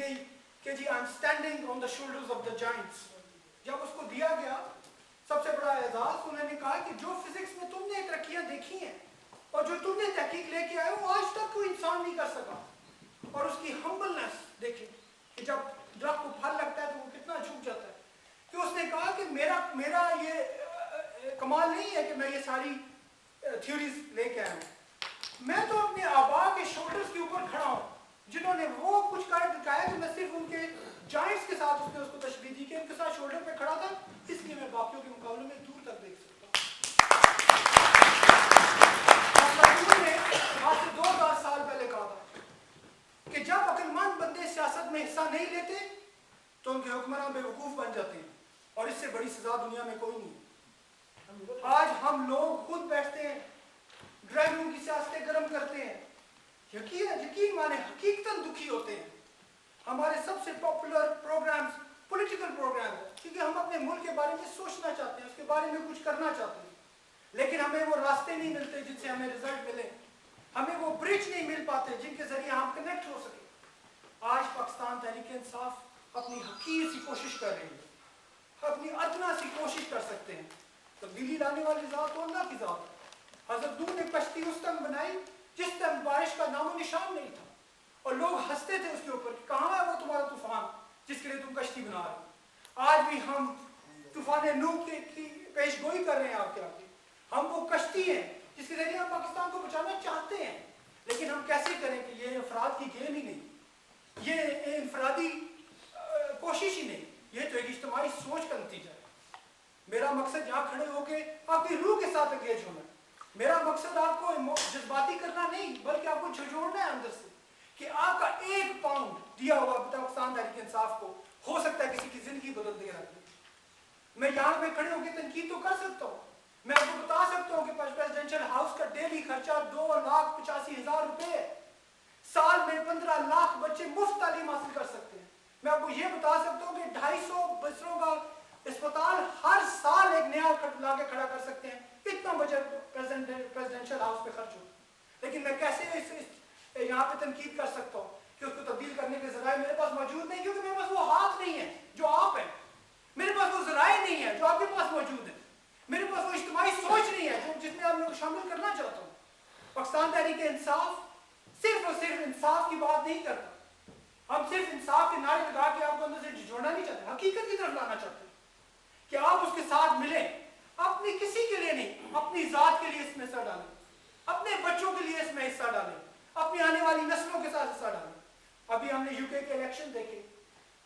گئی کہ جی I am standing on the shoulders of the giants. جب اس کو دیا گیا سب سے بڑا اعزاز، انہوں نے کہا کہ جو فزکس میں تم نے ترقیاں دیکھی ہیں اور جو تم نے تحقیق لے کے آئے وہ آج تک کوئی انسان نہیں کر سکا. اور اس کی ہمبلنس دیکھیں کہ جب درخت کو پھل لگتا ہے تو وہ کتنا جھک جاتا ہے. کہ اس نے کہا کہ میرا یہ کمال نہیں ہے کہ میں یہ ساری تھیوریز لے کے آیا ہوں، میں تو اپنے آبا کے شولڈرز کے اوپر کھڑا ہوں جنہوں نے وہ کچھ کر دکھایا کہ میں صرف ان کے جائنٹس کے ساتھ اس کو تشبیہ دی کہ ان کے ساتھ شولڈر پہ کھڑا تھا، اس لیے میں باقیوں کے مقابلے میں دور تک دیکھ سکتا ہوں. نے آج سے 2000 سال پہلے کہا تھا کہ جب عقل مند بندے سیاست میں حصہ نہیں لیتے تو ان کے حکمران بے وقوف بن جاتے ہیں، اور اس سے بڑی سزا دنیا میں کوئی نہیں. آج ہم لوگ خود بیٹھتے ہیں، ڈرائنگ روم کی سیاستیں گرم کرتے ہیں، یقین مانے حقیقتاً دکھی ہوتے ہیں. ہمارے سب سے پاپولر پروگرامز پولیٹیکل پروگرام ہے کیونکہ ہم اپنے ملک کے بارے میں سوچنا چاہتے ہیں، اس کے بارے میں کچھ کرنا چاہتے ہیں، لیکن ہمیں وہ راستے نہیں ملتے جن سے ہمیں رزلٹ ملے، ہمیں وہ برج نہیں مل پاتے جن کے ذریعے ہم کنیکٹ ہو سکیں. آج پاکستان تحریک انصاف اپنی حقیر سی کوشش کر رہی ہے، اپنی ادنا سی کوشش کر سکتے ہیں. تبدیلی لانے والی ذات تو اللہ کی ذات ہے. حضرت نوح نے کشتی اس ٹائم بنائی جس ٹائم بارش کا نام و نشان نہیں تھا، اور لوگ ہنستے تھے اس کے اوپر کہ کہاں ہے وہ تمہارا طوفان جس کے لیے تم کشتی بنا رہے ہو. آج بھی ہم طوفان نوح کی پیش گوئی کر رہے ہیں آپ کے آگے. ہم وہ کشتی ہیں جس کے ذریعے ہم پاکستان کو بچانا چاہتے ہیں، لیکن ہم کیسے کریں کہ یہ افراد کی گیم ہی نہیں، یہ انفرادی کوشش ہی نہیں، یہ تو ایک اجتماعی سوچ کا نتیجہ ہے. میرا مقصد یہاں کھڑے ہو کے آپ کی روح کے ساتھ انگیج ہونا ہے. میرا مقصد آپ کو جذباتی کرنا نہیں بلکہ آپ کو جھنجھوڑنا ہے اندر سے کہ آپ کا 1 پاؤنڈ دیا ہوا پاکستان تحریک انصاف کو ہو سکتا ہے کسی کی زندگی بدل دے رہا ہے. میں یہاں پہ کھڑے ہو کے تنقید تو کر سکتا ہوں، میں آپ کو بتا سکتا ہوں کہ پریزیڈنشل ہاؤس کا ڈیلی خرچہ 2,85,000 روپے ہے. سال میں 15 لاکھ بچے مفت تعلیم حاصل کر سکتے ہیں. میں آپ کو یہ بتا سکتا ہوں کہ 250 بستروں کا اسپتال ہر سال ایک نیا لا کے کھڑا کر سکتے ہیں. اتنا بجٹ پریزیڈنشل ہاؤس پہ خرچ ہوتا ہے، لیکن میں کیسے یہاں پہ تنقید کر سکتا ہوں کہ اس کو تبدیل کرنے کے ذرائع میرے پاس موجود نہیں، کیونکہ میرے پاس وہ ہاتھ نہیں ہے جو آپ ہیں، میرے پاس وہ ذرائع نہیں ہے جو آپ کے پاس موجود ہیں، میرے پاس وہ اجتماعی سوچ نہیں ہے جس میں آپ لوگ شامل کرنا چاہتا ہوں. پاکستان تحریک انصاف صرف اور صرف انصاف کی بات نہیں کرتا. ہم صرف انصاف کے نعرے لگا کے آپ کو اندر سے جوڑنا نہیں چاہتے، حقیقت کی طرف لانا چاہتے ہیں کہ آپ اس کے ساتھ ملیں. اپنی کسی کے لیے نہیں، اپنی ذات کے لیے اس میں حصہ ڈالیں، اپنے بچوں کے لیے اس میں حصہ ڈالیں، اپنی آنے والی نسلوں کے ساتھ حصہ ڈالیں. ابھی ہم نے UK کے الیکشن دیکھے،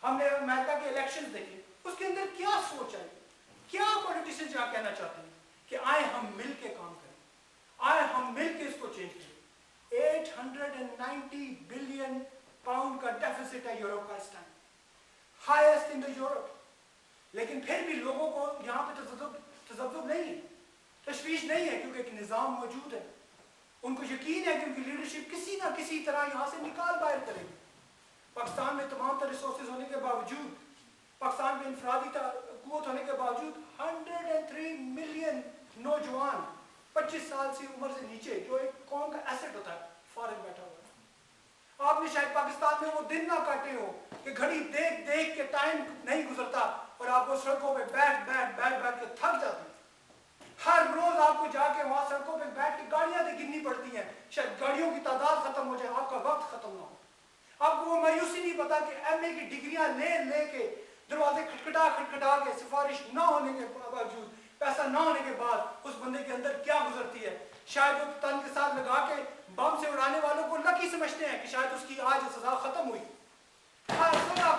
ہم نے امریکہ کے الیکشن دیکھے، اس کے اندر کیا سوچ آئی، کیا پولیٹیشین کیا کہنا چاہتے ہیں کہ آئے ہم مل کے کام کریں، آئے ہم مل کے اس کو چینج کریں. 890 بلین پاؤنڈ کا ڈیفیسٹ ہے یورپ کا اس ٹائم، ہائیسٹ ان دا یورپ. لیکن پھر بھی لوگوں کو یہاں پہ تذبذب نہیں ہے، تشویش نہیں ہے، کیونکہ ایک نظام موجود ہے. ان کو یقین ہے کہ ان کی لیڈرشپ کسی نہ کسی طرح یہاں سے نکال باہر کرے گی. پاکستان میں تمام تر ریسورسز ہونے کے باوجود، پاکستان میں انفرادی قوت ہونے کے باوجود 103 ملین نوجوان 25 سال سے عمر سے نیچے جو ایک قوم کا ایسٹ ہوتا ہے فارغ بیٹھا ہوا ہے. آپ نے شاید پاکستان میں وہ دن نہ کاٹے ہو کہ گھڑی دیکھ دیکھ کے ٹائم نہیں گزرتا اور آپ کو سڑکوں پہ بیٹھ کے تھک جاتے ہیں. ہر روز آپ کو جا کے وہاں سڑکوں پہ بیٹھ کے گاڑیاں گننی پڑتی ہیں، شاید گاڑیوں کی تعداد ختم ہو جائے، آپ کا وقت ختم نہ ہو. آپ کو وہ مایوسی نہیں پتا کہ MA کی ڈگریاں لے کے دروازے کھٹکھٹا کے سفارش نہ ہونے کے باوجود، پیسہ نہ ہونے کے بعد اس بندے کے اندر کیا گزرتی ہے. شاید وہ تن کے ساتھ لگا کے بم سے اڑانے والوں کو لکی سمجھتے ہیں کہ شاید اس کی آج سزا ختم ہوئی. 16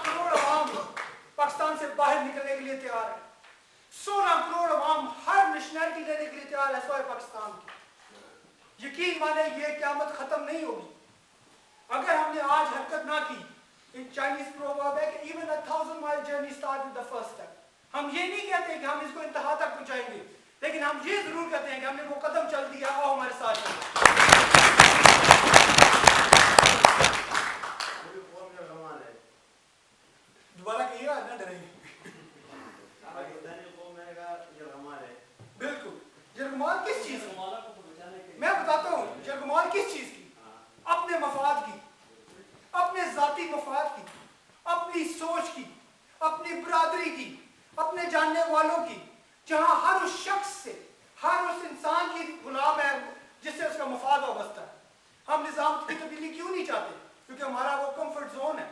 کروڑ عوام پاکستان سے باہر نکلنے کے لیے تیار ہے. 16 کروڑ عوام ہر نیشنلٹی لینے کے لیے تیار ہے سوائے پاکستان کی. یقین مانے یہ قیامت ختم نہیں ہوگی اگر ہم نے آج حرکت نہ کی. ایک چائنیز پروورب ہے کہ even a 1,000-mile journey starts with the first step. ہم یہ نہیں کہتے کہ ہم اس کو انتہا تک پہنچائیں گے، لیکن ہم یہ ضرور کہتے ہیں کہ ہم نے وہ قدم چل دیا، آؤ ہمارے ساتھ چلو. دوبارہ کہیے گا نہ ڈریں. بالکل. جرگمال کس چیز میں بتاتا ہوں، جرگمال کس اپنی برادری کی, اپنے جاننے والوں کی, جہاں ہر اس شخص سے, ہر اس انسان کی غلام ہے جس سے اس کا مفاد وابستہ ہے. ہم نظام کی تبدیلی کیوں نہیں چاہتے؟ کیونکہ ہمارا وہ کمفرٹ زون ہے.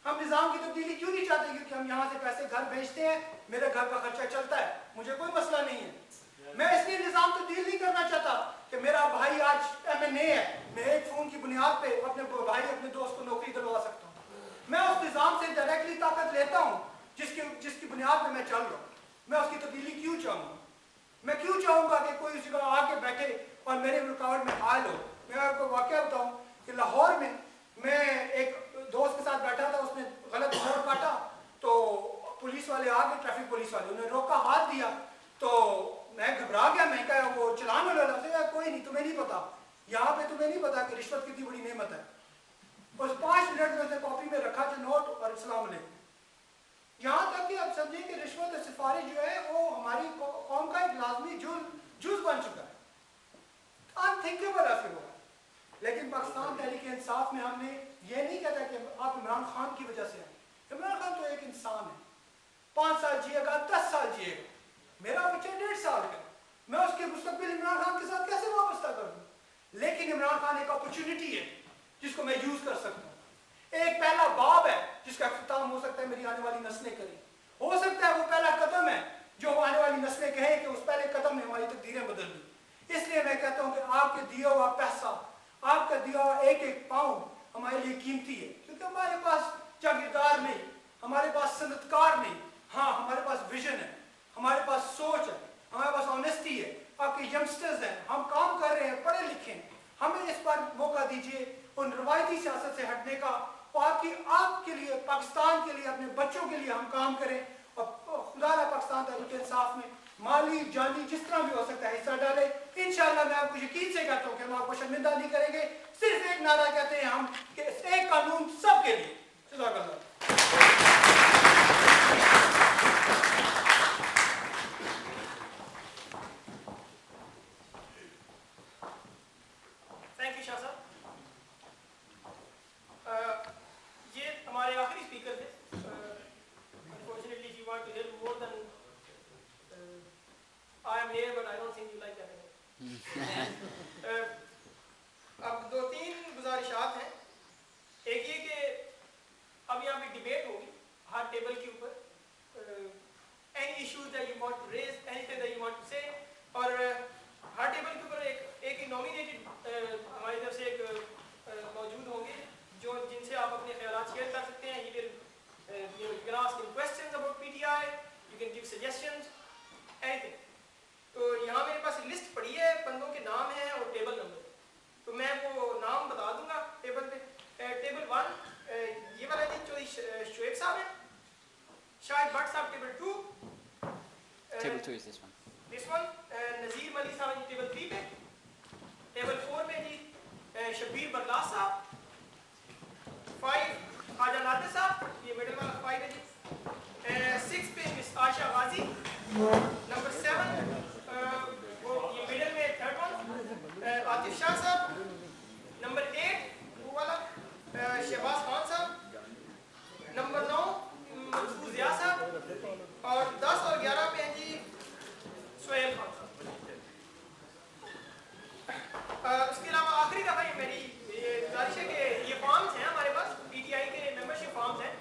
ہم نظام کی تبدیلی کیوں نہیں چاہتے؟ کیونکہ ہم یہاں سے پیسے گھر بھیجتے ہیں, میرے گھر کا خرچہ چلتا ہے, مجھے کوئی مسئلہ نہیں ہے. میں اس لیے نظام تبدیل نہیں کرنا چاہتا کہ میرا بھائی آج MNA ہے, میں ایک فون کی بنیاد پہ اپنے بھائی اپنے دوست کو نوکری دلوا سکتا ہوں. میں اس نظام سے ڈائریکٹلی طاقت لیتا ہوں جس کی بنیاد پہ میں چل رہا ہوں. میں اس کی تبدیلی کیوں چاہوں گا؟ میں کیوں چاہوں گا کہ کوئی اس جگہ آ کے بیٹھے اور میرے رکاوٹ میں حائل ہو؟ میں آپ کو واقعہ بتاؤں کہ لاہور میں ایک دوست کے ساتھ بیٹھا تھا, اس نے غلط موڑ کاٹا تو پولیس والے آ گئے, ٹریفک پولیس والے, انہوں نے روکا, ہاتھ دیا تو میں گھبرا گیا. میں کہا وہ چلان ہو رہا, کوئی نہیں, تمہیں نہیں پتا, یہاں پہ تمہیں نہیں پتا کہ رشوت کتنی بڑی نعمت ہے. اس 5 منٹ میں اسے کاپی میں رکھا جو نوٹ اور السلام علیکم. یہاں تک کہ آپ سمجھیں کہ رشوت اور سفارش جو ہے وہ ہماری قوم کا ایک لازمی جز بن چکا ہے. انتھنکیبل ایسے ہوا. لیکن پاکستان تحریک انصاف میں ہم نے یہ نہیں کہتا کہ آپ عمران خان کی وجہ سے ہیں. عمران خان تو ایک انسان ہے, 5 سال جیے گا, 10 سال جیے گا. میرا بچہ 1.5 سال کا, میں اس کے مستقبل عمران خان کے ساتھ کیسے وابستہ کروں؟ لیکن عمران خان ایک اپرچونٹی ہے جس کو میں یوز کر سکتا ہوں. ایک پہلا باب ہے جس کا اختتام ہو سکتا ہے میری آنے والی نسلیں کریں. ہو سکتا ہے وہ پہلا قدم ہے جو آنے والی نسلیں کہیں کہ اس پہلے قدم نے ہماری تقدیریں بدل دی. اس لیے میں کہتا ہوں کہ آپ کے دیا ہوا پیسہ, آپ کا دیا ہوا ایک ایک پاؤنڈ ہمارے لیے قیمتی ہے. کیونکہ ہمارے پاس جاگیردار نہیں, ہمارے پاس صنعتکار نہیں, ہاں ہمارے پاس ویژن ہے, ہمارے پاس سوچ ہے, ہمارے پاس آنیسٹی ہے. آپ کے ینگسٹرز ہیں, ہم کام کر رہے ہیں, پڑھے لکھے ہیں. ہمیں اس پر موقع دیجیے ان روایتی سیاست سے ہٹنے کا, اور آپ کے لیے, پاکستان کے لیے, اپنے بچوں کے لیے ہم کام کریں. اور خدا نہ پاکستان تحریک انصاف میں مالی جانی جس طرح بھی ہو سکتا ہے حصہ ڈالے. انشاءاللہ میں آپ کو یقین سے کہتا ہوں کہ ہم آپ کو شرمندہ نہیں کریں گے. صرف ایک نعرہ کہتے ہیں ہم کہ ایک قانون سب کے لیے. جزاک اللہ. تھینک یو شاہ صاحب. یہ ہمارے آخری اسپیکر تھے. Unfortunately, if you want to hear more than I am here, but I don't think you like that. اب 2-3 گزارشات ہیں. ایک یہ کہ اب یہاں پہ ڈیبیٹ ہوگی ہر ٹیبل کے اوپر. Any issues that you want to raise, anything that you want to say, اور ہر ٹیبل کے اوپر ایک نامینیٹڈ ہماری طرف سے ایک موجود ہوں گے جن سے آپ اپنے خیالات شیئر کر سکتے ہیں. You can ask him questions about PTI, you can give suggestions, anything. تو یہاں میرے پاس لسٹ پڑی ہے, بندوں کے نام ہیں اور ٹیبل نمبر. تو میں وہ نام بتا دوں گا ٹیبل پہ. ٹیبل 1 یہ والا جی چودھری شعیب صاحب ہیں. شاہد بٹ صاحب table 2. Table 2 is this one. This one. Nazir ملی صاحب جی ٹیبل 3 پہ. ٹیبل 4 پہ جی شبیر برلاس صاحب. 5 خواجہ نادر صاحب, یہ مڈل والا 5 ہے جی. 6 پہ مس عائشہ غازی. نمبر 7 وہ یہ مڈل میں 3rd ون عاطف شاہ صاحب. نمبر 8 وہ والا شہباز خان صاحب. نمبر 9 منصور ضیاء صاحب. اور 10 اور 11 پہ ہیں جی سہیل خان صاحب. اس کے علاوہ آخری دفعہ یہ میری گزارش ہے کہ یہ فارمز ہیں ہمارے پاس, PTI کے ممبرشپ فارمز ہیں.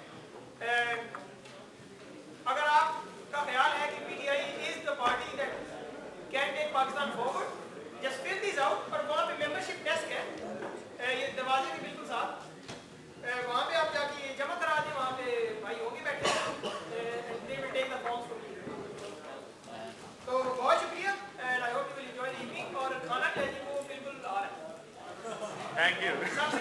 اگر آپ کا خیال ہے کہ PTI is the party that can take Pakistan forward, just fill these out. اور وہاں پہ ممبرشپ ڈیسک ہے یہ دروازے کے بالکل ساتھ, وہاں پہ آپ جا کے جمع کرا دیں. وہاں پہ بھائی ہوں گے بیٹھے and they will take the forms from you. تو بہت شکریہ and I hope you will enjoy the evening. اور کھانا جو ہے جی وہ بالکل آ رہا ہے. Thank you. سب سے